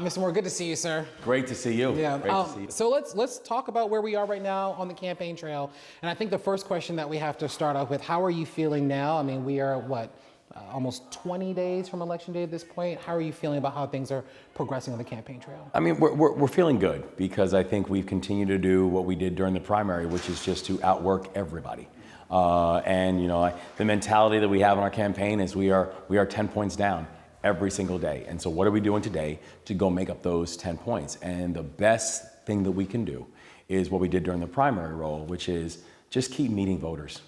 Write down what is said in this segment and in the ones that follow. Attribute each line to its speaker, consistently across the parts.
Speaker 1: Mr. Moore, good to see you, sir.
Speaker 2: Great to see you.
Speaker 1: Yeah.
Speaker 2: Great to see you.
Speaker 1: So let's talk about where we are right now on the campaign trail. And I think the first question that we have to start off with: how are you feeling now? I mean, we are almost 20 days from Election Day at this point. How are you feeling about how things are progressing on the campaign trail?
Speaker 2: I mean, we're feeling good because I think we've continued to do what we did during the primary, which is just to outwork everybody. And you know, the mentality that we have in our campaign is we are 10 points down every single day. And so what are we doing today to go make up those 10 points? And the best thing that we can do is what we did during the primary role, which is just keep meeting voters.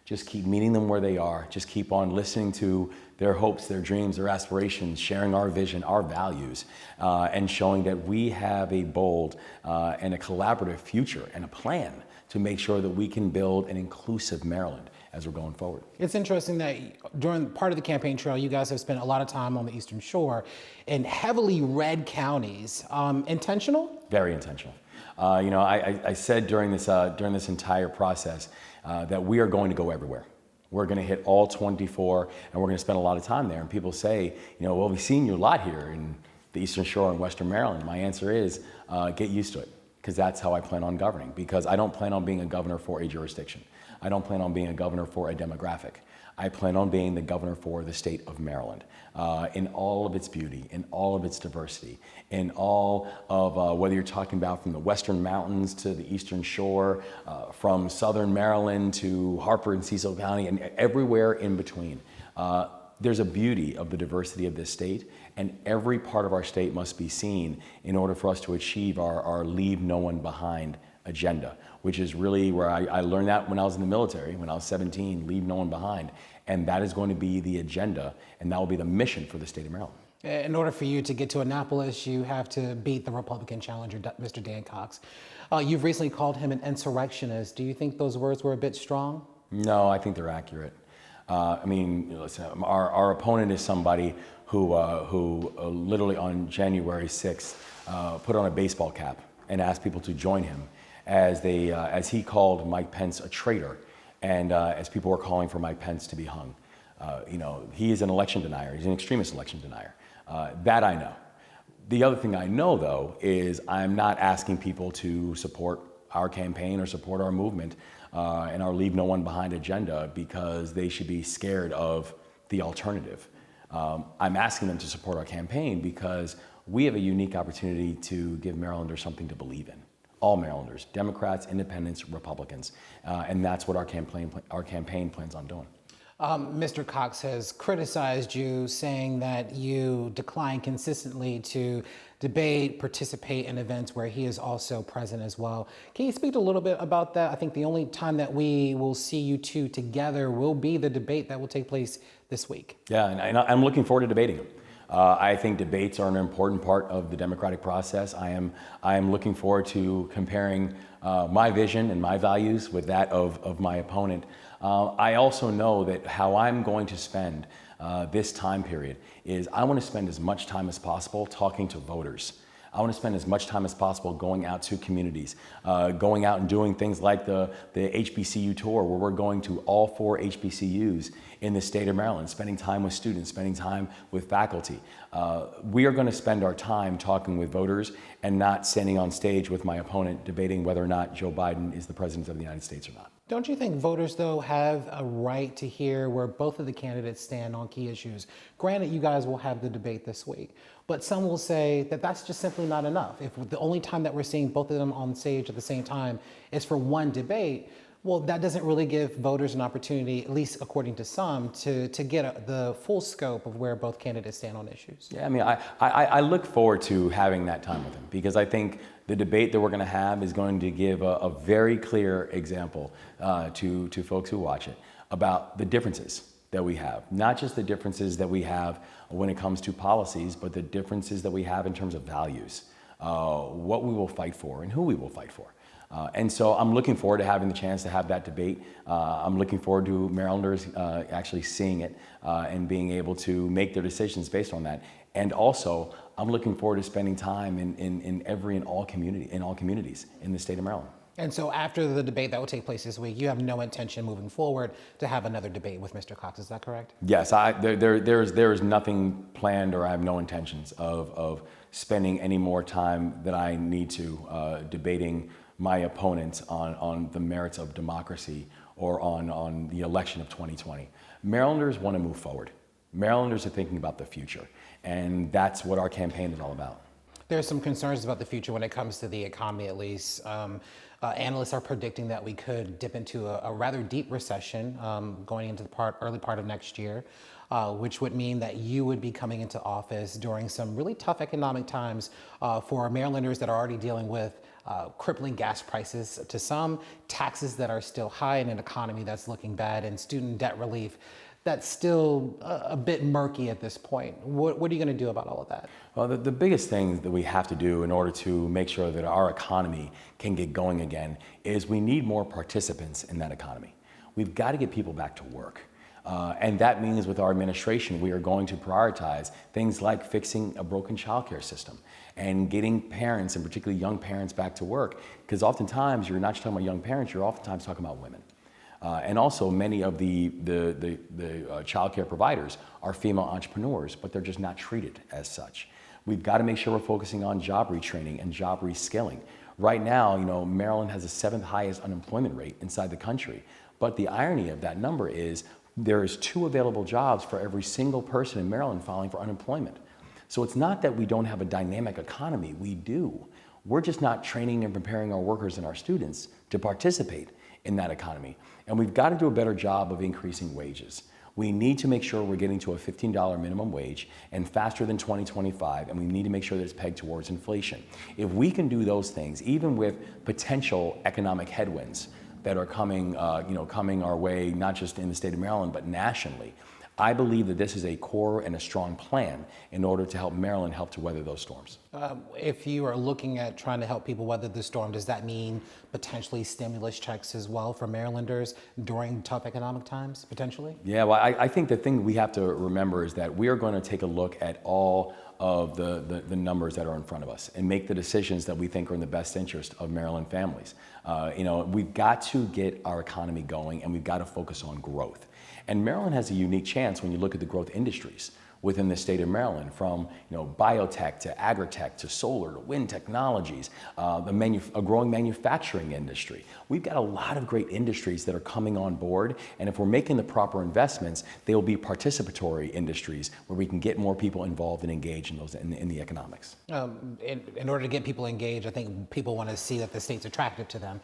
Speaker 2: Just keep meeting them where they are. Just keep on listening to their hopes, their dreams, their aspirations, sharing our vision, our values, and showing that we have a bold and a collaborative future and a plan to make sure that we can build an inclusive Maryland as we're going forward.
Speaker 1: It's interesting that during part of the campaign trail, you guys have spent a lot of time on the Eastern Shore in heavily red counties. Intentional?
Speaker 2: Very intentional. You know, I said during this entire process that we are going to go everywhere. We're going to hit all 24, and we're going to spend a lot of time there. And people say, you know, well, we've seen you a lot here in the Eastern Shore in Western Maryland. My answer is get used to it, because that's how I plan on governing. Because I don't plan on being a governor for a jurisdiction. I don't plan on being a governor for a demographic. I plan on being the governor for the state of Maryland in all of its beauty, in all of its diversity, in all of whether you're talking about from the Western Mountains to the Eastern Shore, from Southern Maryland to Harper and Cecil County, and everywhere in between. There's a beauty of the diversity of this state, and every part of our state must be seen in order for us to achieve our leave no one behind agenda, which is really where I learned that when I was in the military, when I was 17, leave no one behind. And that is going to be the agenda, and that will be the mission for the state of Maryland.
Speaker 1: In order for you to get to Annapolis, you have to beat the Republican challenger, Mr. Dan Cox. You've recently called him an insurrectionist. Do you think those words were a bit strong?
Speaker 2: No, I think they're accurate. I mean, listen, our opponent is somebody who literally on January 6th put on a baseball cap and asked people to join him as he called Mike Pence a traitor, and as people were calling for Mike Pence to be hung. You know, he is an election denier. He's an extremist election denier. That I know. The other thing I know, though, is I'm not asking people to support our campaign or support our movement and our Leave No One Behind agenda because they should be scared of the alternative. I'm asking them to support our campaign because we have a unique opportunity to give Marylanders something to believe in. All Marylanders, Democrats, Independents, Republicans, and that's what our campaign plans on doing.
Speaker 1: Mr. Cox has criticized you, saying that you decline consistently to debate, participate in events where he is also present as well. Can you speak a little bit about that? I think the only time that we will see you two together will be the debate that will take place this week.
Speaker 2: Yeah, and I'm looking forward to debating him. I think debates are an important part of the democratic process. I am looking forward to comparing my vision and my values with that of my opponent. I also know that how I'm going to spend this time period is I want to spend as much time as possible talking to voters. I want to spend as much time as possible going out to communities, going out and doing things like the HBCU tour, where we're going to all 4 HBCUs in the state of Maryland, spending time with students, spending time with faculty. We are going to spend our time talking with voters and not standing on stage with my opponent debating whether or not Joe Biden is the president of the United States or not.
Speaker 1: Don't you think voters, though, have a right to hear where both of the candidates stand on key issues? Granted, you guys will have the debate this week, but some will say that that's just simply not enough. If the only time that we're seeing both of them on stage at the same time is for one debate, well, that doesn't really give voters an opportunity, at least according to some, to get the full scope of where both candidates stand on issues.
Speaker 2: Yeah, I mean, I look forward to having that time with him because I think the debate that we're going to have is going to give a very clear example to folks who watch it about the differences that we have. Not just the differences that we have when it comes to policies, but the differences that we have in terms of values, what we will fight for and who we will fight for. And so I'm looking forward to having the chance to have that debate. I'm looking forward to Marylanders actually seeing it and being able to make their decisions based on that. And also, I'm looking forward to spending time in all communities in the state of Maryland.
Speaker 1: And so after the debate that will take place this week, you have no intention moving forward to have another debate with Mr. Cox. Is that correct?
Speaker 2: Yes, there is nothing planned, or I have no intentions of spending any more time that I need to debating my opponents on the merits of democracy or on the election of 2020. Marylanders want to move forward. Marylanders are thinking about the future, and that's what our campaign is all about.
Speaker 1: There's some concerns about the future when it comes to the economy, at least. Analysts are predicting that we could dip into a rather deep recession going into the early part of next year, which would mean that you would be coming into office during some really tough economic times for Marylanders that are already dealing with crippling gas prices to some, taxes that are still high in an economy that's looking bad, and student debt relief that's still a bit murky at this point. What are you going to do about all of that?
Speaker 2: Well, the biggest thing that we have to do in order to make sure that our economy can get going again is we need more participants in that economy. We've got to get people back to work. And that means with our administration, we are going to prioritize things like fixing a broken childcare system and getting parents, and particularly young parents, back to work. Because oftentimes, you're not just talking about young parents, you're oftentimes talking about women. And also many of the childcare providers are female entrepreneurs, but they're just not treated as such. We've got to make sure we're focusing on job retraining and job reskilling. Right now, Maryland has the 7th highest unemployment rate inside the country. But the irony of that number is there is 2 available jobs for every single person in Maryland filing for unemployment. So it's not that we don't have a dynamic economy, we do. We're just not training and preparing our workers and our students to participate in that economy. And we've got to do a better job of increasing wages. We need to make sure we're getting to a $15 minimum wage and faster than 2025, and we need to make sure that it's pegged towards inflation. If we can do those things, even with potential economic headwinds that are coming our way, not just in the state of Maryland, but nationally, I believe that this is a core and a strong plan in order to help Maryland help to weather those storms.
Speaker 1: If you are looking at trying to help people weather the storm, does that mean potentially stimulus checks as well for Marylanders during tough economic times, potentially?
Speaker 2: Yeah, well, I think the thing we have to remember is that we are going to take a look at all of the numbers that are in front of us and make the decisions that we think are in the best interest of Maryland families. We've got to get our economy going, and we've got to focus on growth. And Maryland has a unique chance when you look at the growth industries within the state of Maryland, from biotech to agritech to solar to wind technologies, a growing manufacturing industry. We've got a lot of great industries that are coming on board, and if we're making the proper investments, they will be participatory industries where we can get more people involved and engaged in those in the economics.
Speaker 1: In order to get people engaged, I think people want to see that the state's attractive to them.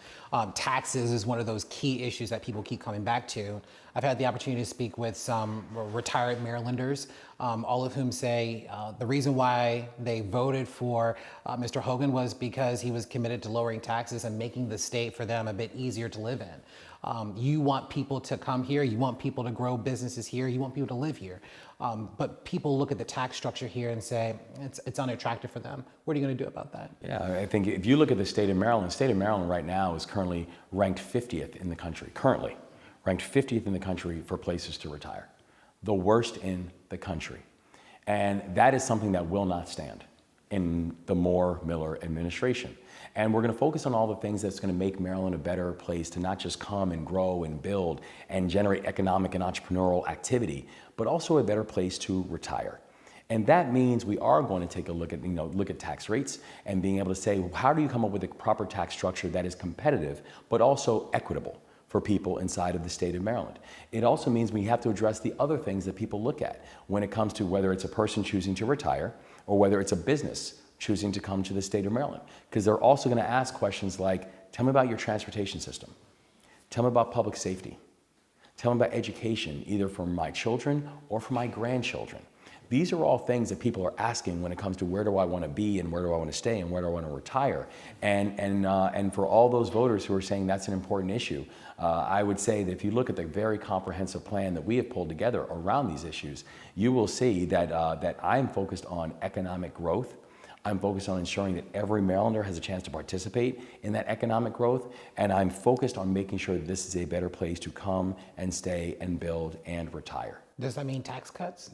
Speaker 1: Taxes is one of those key issues that people keep coming back to. I've had the opportunity to speak with some retired Marylanders, all of whom say the reason why they voted for Mr. Hogan was because he was committed to lowering taxes and making the state for them a bit easier to live in. You want people to come here, you want people to grow businesses here, you want people to live here. But people look at the tax structure here and say it's unattractive for them. What are you going to do about that?
Speaker 2: Yeah, I think if you look at the state of Maryland right now is currently ranked 50th in the country, ranked 50th in the country for places to retire, the worst in the country. And that is something that will not stand in the Moore-Miller administration. And we're going to focus on all the things that's going to make Maryland a better place to not just come and grow and build and generate economic and entrepreneurial activity, but also a better place to retire. And that means we are going to take a look at tax rates and being able to say, how do you come up with a proper tax structure that is competitive, but also equitable for people inside of the state of Maryland. It also means we have to address the other things that people look at when it comes to whether it's a person choosing to retire or whether it's a business choosing to come to the state of Maryland. Because they're also going to ask questions like, tell me about your transportation system. Tell me about public safety. Tell me about education, either for my children or for my grandchildren. These are all things that people are asking when it comes to where do I want to be and where do I want to stay and where do I want to retire. And for all those voters who are saying that's an important issue, I would say that if you look at the very comprehensive plan that we have pulled together around these issues, you will see that I'm focused on economic growth. I'm focused on ensuring that every Marylander has a chance to participate in that economic growth, and I'm focused on making sure that this is a better place to come and stay and build and retire.
Speaker 1: Does that mean tax cuts?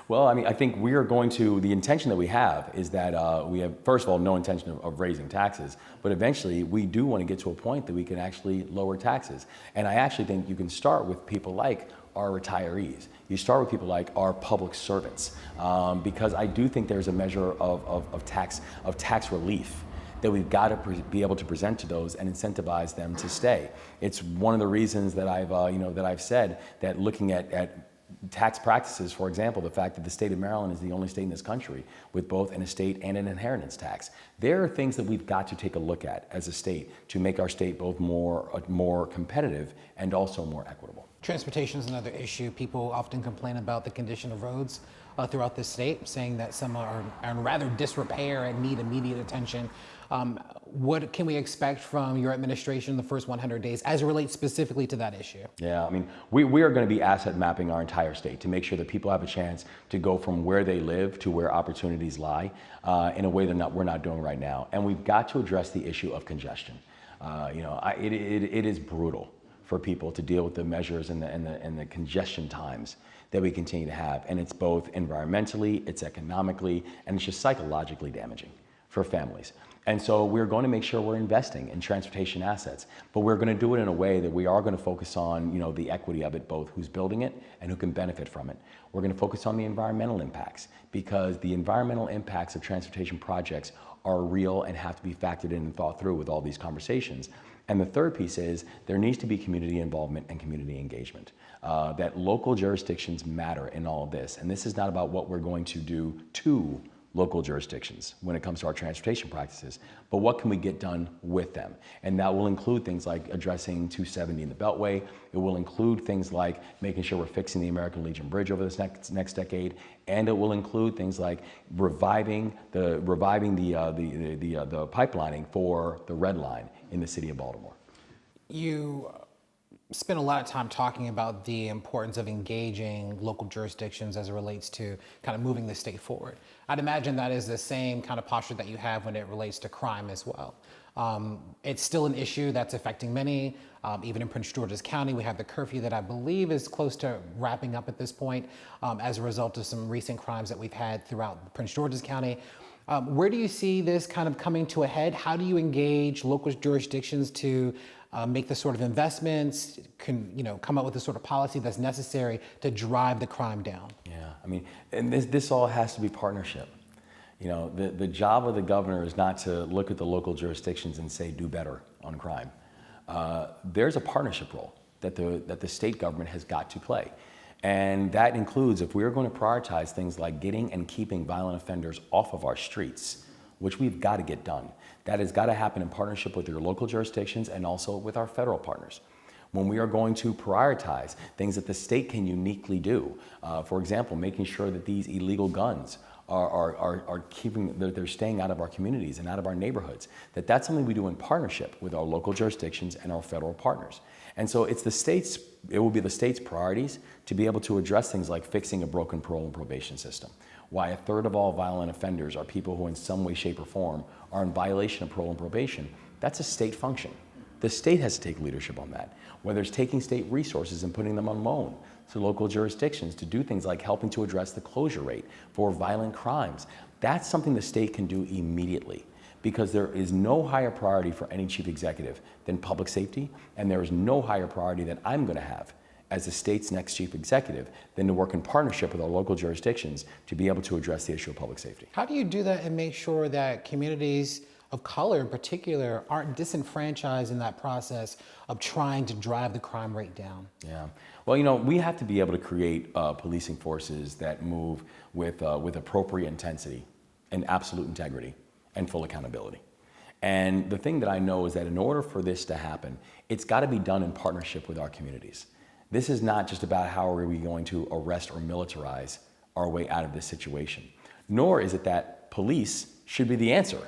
Speaker 2: Well, I mean, I think we are going to, the intention that we have is that we have, first of all, no intention of raising taxes, but eventually we do want to get to a point that we can actually lower taxes. And I actually think you can start with people like our retirees. You start with people like our public servants, because I do think there's a measure of tax relief that we've got to be able to present to those and incentivize them to stay. It's one of the reasons that I've said that looking at tax practices, for example, the fact that the state of Maryland is the only state in this country with both an estate and an inheritance tax. There are things that we've got to take a look at as a state to make our state both more competitive and also more equitable.
Speaker 1: Transportation is another issue. People often complain about the condition of roads throughout the state, saying that some are in rather disrepair and need immediate attention. What can we expect from your administration in the first 100 days as it relates specifically to that issue?
Speaker 2: Yeah, I mean, we are going to be asset mapping our entire state to make sure that people have a chance to go from where they live to where opportunities lie in a way that we're not doing right now. And we've got to address the issue of congestion. It is brutal for people to deal with the measures and the congestion times that we continue to have. And it's both environmentally, it's economically, and it's just psychologically damaging for families. And so we're going to make sure we're investing in transportation assets, but we're going to do it in a way that we are going to focus on, the equity of it, both who's building it and who can benefit from it. We're going to focus on the environmental impacts, because the environmental impacts of transportation projects are real and have to be factored in and thought through with all these conversations. And the third piece is there needs to be community involvement and community engagement. That local jurisdictions matter in all of this. And this is not about what we're going to do to local jurisdictions when it comes to our transportation practices, but what can we get done with them? And that will include things like addressing 270 in the Beltway. It will include things like making sure we're fixing the American Legion Bridge over this next decade, and it will include things like reviving the pipelining for the Red Line in the city of Baltimore.
Speaker 1: You spent a lot of time talking about the importance of engaging local jurisdictions as it relates to kind of moving the state forward. I'd imagine that is the same kind of posture that you have when it relates to crime as well. It's still an issue that's affecting many. Even in Prince George's County, we have the curfew that I believe is close to wrapping up at this point as a result of some recent crimes that we've had throughout Prince George's County. Where do you see this kind of coming to a head? How do you engage local jurisdictions to make the sort of investments, come up with the sort of policy that's necessary to drive the crime down? Yeah,
Speaker 2: I mean, and this all has to be partnership. The job of the governor is not to look at the local jurisdictions and say, do better on crime. There's a partnership role that the state government has got to play. And that includes, if we're going to prioritize things like getting and keeping violent offenders off of our streets, which we've got to get done. That has got to happen in partnership with your local jurisdictions and also with our federal partners. When we are going to prioritize things that the state can uniquely do, for example, making sure that these illegal guns are they're staying out of our communities and out of our neighborhoods, that's something we do in partnership with our local jurisdictions and our federal partners. And so it will be the state's priorities to be able to address things like fixing a broken parole and probation system. Why 1/3 of all violent offenders are people who in some way, shape, or form are in violation of parole and probation. That's a state function. The state has to take leadership on that, whether it's taking state resources and putting them on loan to local jurisdictions to do things like helping to address the closure rate for violent crimes. That's something the state can do immediately, because there is no higher priority for any chief executive than public safety, and there is no higher priority that I'm going to have as the state's next chief executive than to work in partnership with our local jurisdictions to be able to address the issue of public safety.
Speaker 1: How do you do that and make sure that communities of color in particular aren't disenfranchised in that process of trying to drive the crime rate down?
Speaker 2: Yeah, well, we have to be able to create policing forces that move with appropriate intensity and absolute integrity and full accountability. And the thing that I know is that in order for this to happen, it's got to be done in partnership with our communities. This is not just about how are we going to arrest or militarize our way out of this situation, nor is it that police should be the answer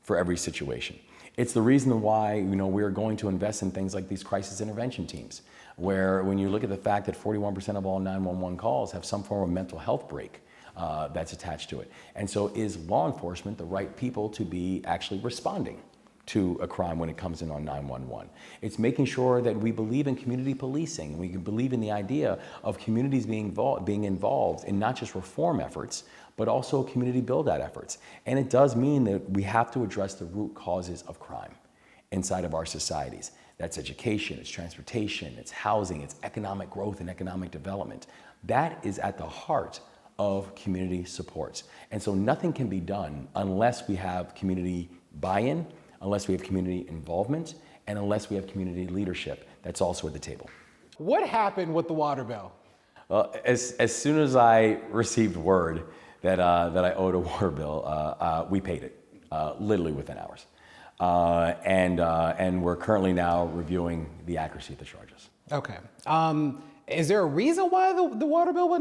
Speaker 2: for every situation. It's the reason why we're going to invest in things like these crisis intervention teams, where when you look at the fact that 41% of all 911 calls have some form of mental health break that's attached to it. And so is law enforcement the right people to be actually responding to a crime when it comes in on 911. It's making sure that we believe in community policing. We believe in the idea of communities being involved in not just reform efforts, but also community build-out efforts. And it does mean that we have to address the root causes of crime inside of our societies. That's education, it's transportation, it's housing, it's economic growth and economic development. That is at the heart of community supports. And so nothing can be done unless we have community buy-in, unless we have community involvement, and unless we have community leadership that's also at the table.
Speaker 1: What happened with the water bill?
Speaker 2: Well, as soon as I received word that I owed a water bill, we paid it, literally within hours. And we're currently now reviewing the accuracy of the charges.
Speaker 1: Okay. Is there a reason why the water bill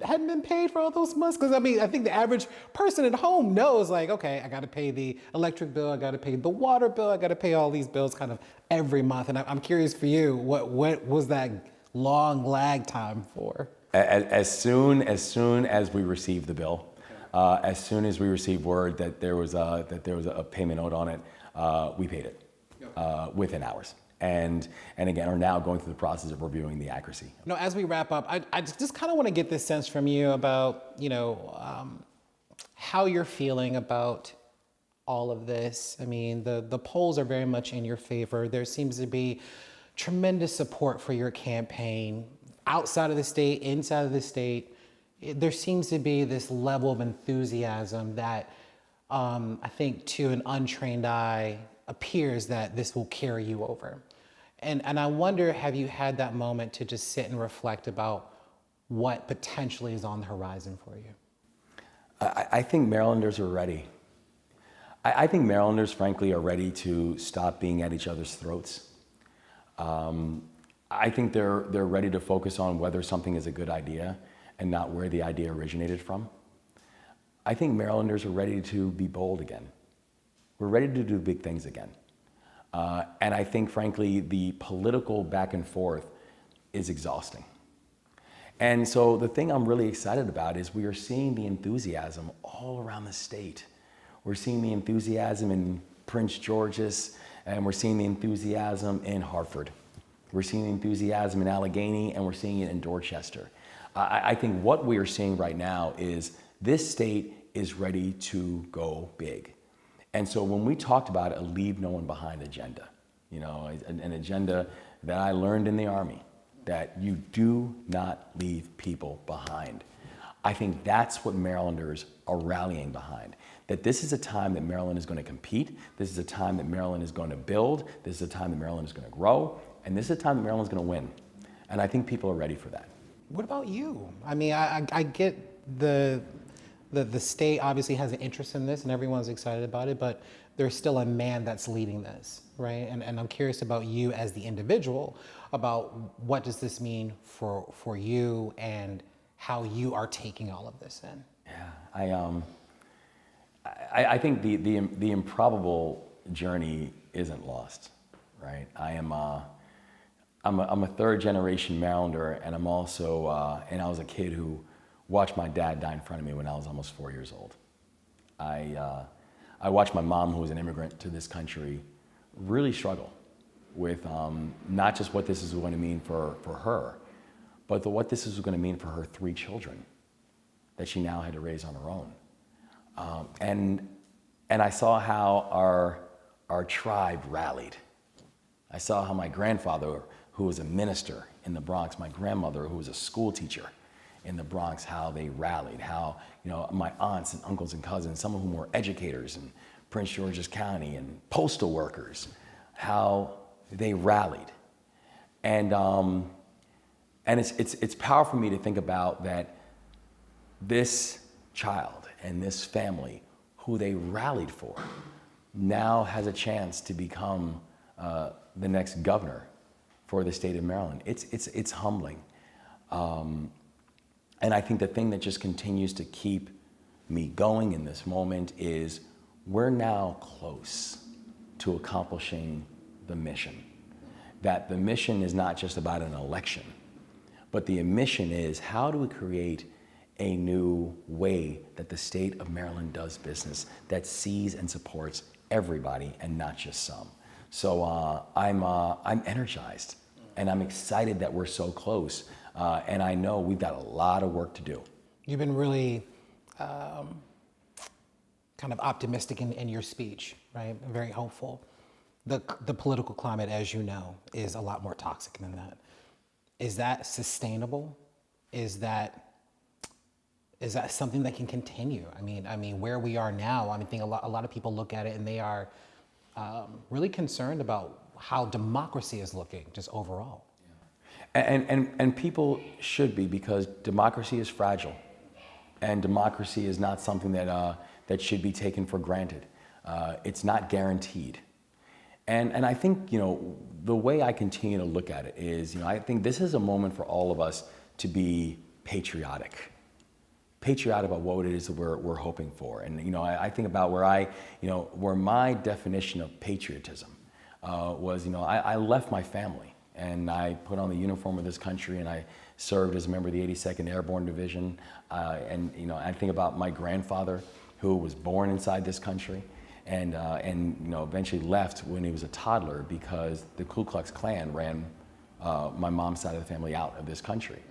Speaker 1: hadn't been paid for all those months? Because I mean, I think the average person at home knows, like, okay, I got to pay the electric bill, I got to pay the water bill, I got to pay all these bills kind of every month. And I'm curious for you, what was that long lag time for?
Speaker 2: As soon as we received the bill, as soon as we received word that there was a payment owed on it, we paid it within hours. And again, are now going through the process of reviewing the accuracy.
Speaker 1: No, as we wrap up, I just kind of want to get this sense from you about, how you're feeling about all of this. I mean, the polls are very much in your favor. There seems to be tremendous support for your campaign outside of the state, inside of the state. There seems to be this level of enthusiasm that I think to an untrained eye appears that this will carry you over. And I wonder, have you had that moment to just sit and reflect about what potentially is on the horizon for you?
Speaker 2: I think Marylanders are ready. I think Marylanders, frankly, are ready to stop being at each other's throats. I think they're ready to focus on whether something is a good idea and not where the idea originated from. I think Marylanders are ready to be bold again. We're ready to do big things again. And I think, frankly, the political back and forth is exhausting. And so the thing I'm really excited about is we are seeing the enthusiasm all around the state. We're seeing the enthusiasm in Prince George's, and we're seeing the enthusiasm in Hartford. We're seeing the enthusiasm in Allegheny, and we're seeing it in Dorchester. I think what we are seeing right now is this state is ready to go big. And so when we talked about a leave no one behind agenda, an agenda that I learned in the Army, that you do not leave people behind. I think that's what Marylanders are rallying behind. That this is a time that Maryland is going to compete. This is a time that Maryland is going to build. This is a time that Maryland is going to grow. And this is a time that Maryland is going to win. And I think people are ready for that.
Speaker 1: What about you? I mean, I get the state obviously has an interest in this and everyone's excited about it, but there's still a man that's leading this, right? And I'm curious about you as the individual, about what does this mean for you and how you are taking all of this in?
Speaker 2: Yeah, I think the improbable journey isn't lost, right? I'm a third generation Marylander, and I'm also, and I was a kid who watched my dad die in front of me when I was almost 4 years old. I watched my mom, who was an immigrant to this country, really struggle with not just what this is going to mean for her, but what this is going to mean for her 3 children that she now had to raise on her own. And I saw how our tribe rallied. I saw how my grandfather, who was a minister in the Bronx, my grandmother, who was a school teacher in the Bronx, how they rallied, how my aunts and uncles and cousins, some of whom were educators in Prince George's County and postal workers, how they rallied. And it's powerful for me to think about that this child and this family who they rallied for now has a chance to become the next governor for the state of Maryland. It's humbling. And I think the thing that just continues to keep me going in this moment is we're now close to accomplishing the mission. That the mission is not just about an election, but the mission is how do we create a new way that the state of Maryland does business that sees and supports everybody and not just some. So I'm energized, and I'm excited that we're so close, and I know we've got a lot of work to do.
Speaker 1: You've been really kind of optimistic in your speech, right? Very hopeful. The political climate, as you know, is a lot more toxic than that. Is that sustainable? Is that something that can continue? I mean, where we are now, I think a lot of people look at it and they are really concerned about how democracy is looking, just overall.
Speaker 2: And people should be, because democracy is fragile, and democracy is not something that should be taken for granted. It's not guaranteed. And I think, the way I continue to look at it is, I think this is a moment for all of us to be patriotic about what it is that we're hoping for. And, I think about where my definition of patriotism was, I left my family and I put on the uniform of this country and I served as a member of the 82nd Airborne Division. And I think about my grandfather, who was born inside this country and eventually left when he was a toddler because the Ku Klux Klan ran my mom's side of the family out of this country.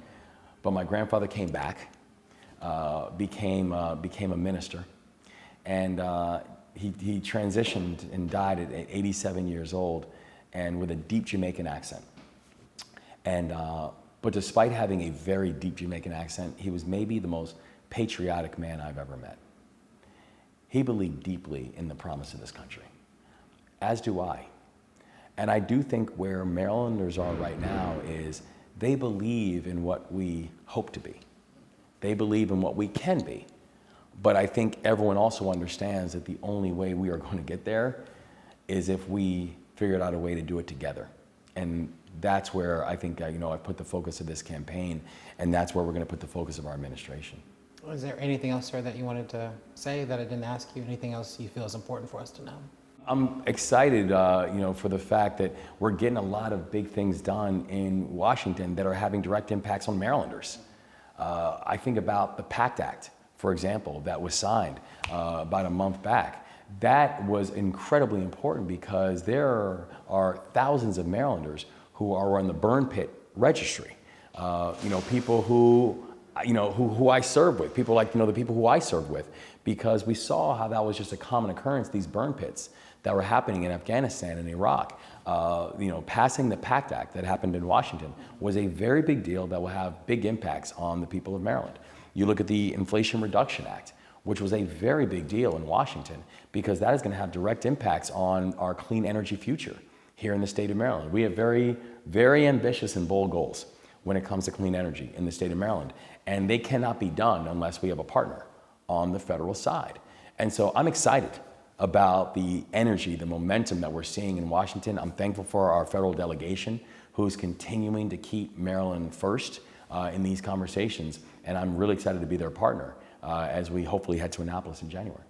Speaker 2: But my grandfather came back, became a minister, and he transitioned and died at 87 years old, and with a deep Jamaican accent. And but despite having a very deep Jamaican accent, he was maybe the most patriotic man I've ever met. He believed deeply in the promise of this country, as do I. And I do think where Marylanders are right now is they believe in what we hope to be. They believe in what we can be. But I think everyone also understands that the only way we are going to get there is if we figured out a way to do it together. And that's where I think, I put the focus of this campaign, and that's where we're going to put the focus of our administration.
Speaker 1: Is there anything else, sir, that you wanted to say that I didn't ask you? Anything else you feel is important for us to know?
Speaker 2: I'm excited, for the fact that we're getting a lot of big things done in Washington that are having direct impacts on Marylanders. I think about the PACT Act, for example, that was signed about a month back. That was incredibly important because there are thousands of Marylanders who are on the burn pit registry. People who I serve with, people like, the people who I serve with, because we saw how that was just a common occurrence, these burn pits that were happening in Afghanistan and Iraq. Passing the PACT Act that happened in Washington was a very big deal that will have big impacts on the people of Maryland. You look at the Inflation Reduction Act, which was a very big deal in Washington, because that is going to have direct impacts on our clean energy future here in the state of Maryland. We have very, very ambitious and bold goals when it comes to clean energy in the state of Maryland, and they cannot be done unless we have a partner on the federal side. And so I'm excited about the energy, the momentum that we're seeing in Washington. I'm thankful for our federal delegation who's continuing to keep Maryland first in these conversations, and I'm really excited to be their partner as we hopefully head to Annapolis in January.